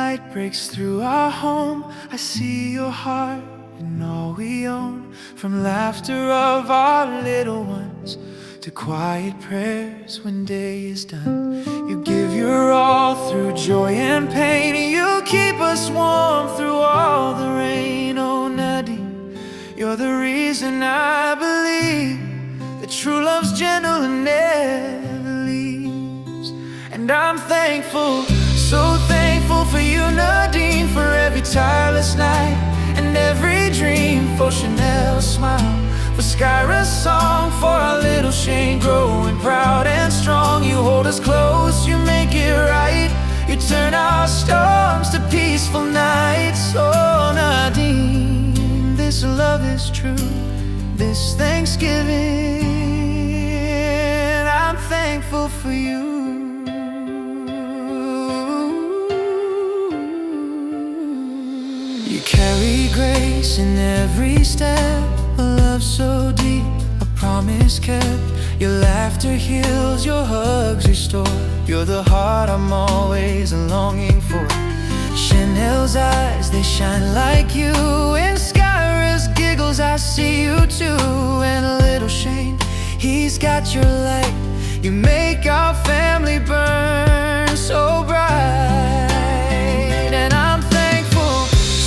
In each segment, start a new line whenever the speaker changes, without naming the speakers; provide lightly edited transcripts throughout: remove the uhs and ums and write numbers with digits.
light breaks through our home, I see your heart in all we own. From laughter of our little ones to quiet prayers when day is done, you give your all through joy and pain. You keep us warm through all the rain. Oh Nadine, you're the reason I believe that true love's gentle and never leaves. And I'm thankful, so thankful for you, Nadine, for every tireless night and every dream, for Chanel's smile, for Skyra's song, for our little Shane growing proud and strong. You hold us close, you make it right, you turn our storms to peaceful nights. Oh Nadine, this love is true, this Thanksgiving I'm thankful for you. You carry grace in every step, a love so deep, a promise kept. Your laughter heals, your hugs restore. You're the heart I'm always longing for. Chanel's eyes, they shine like you. In Skyra's giggles, I see you too. And little Shane, he's got your light. You make our family burn so bright. And I'm thankful,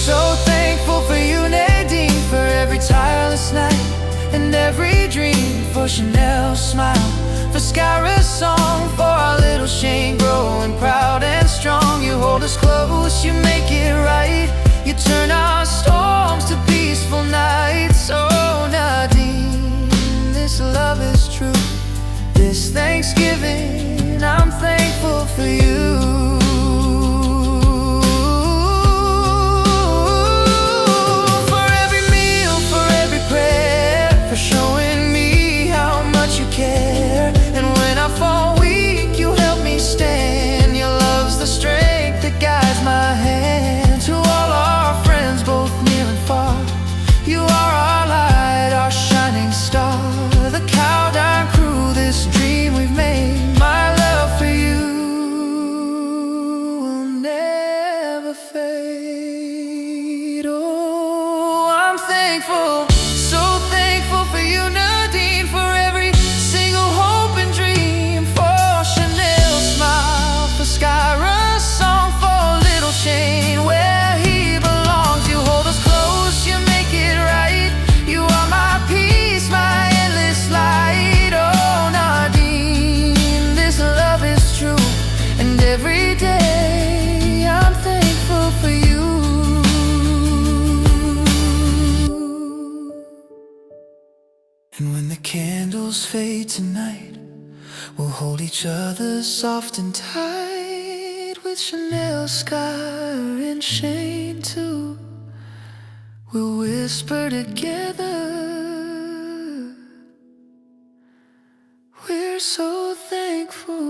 so thankful for you, Nadine, for every tireless night and every dream, for Chanel's smile, for Skyra's song, for our little Shane growing proud and strong. You hold us close, you make it right, you turn our storms to peaceful nights. Oh Nadine, this love is true, this Thanksgiving I'm thankful for you. Thankful, so thankful for you, Nadine, for every single hope and dream, for Chanel's smile, for Skyra's song, for little Shane where he belongs. You hold us close, you make it right, you are my peace, my endless light. Oh Nadine, this love is true, and every day I'm thankful for you. And when the candles fade tonight, we'll hold each other soft and tight. With Chanel, Skyra, and Shane too, we'll whisper together, we're so thankful.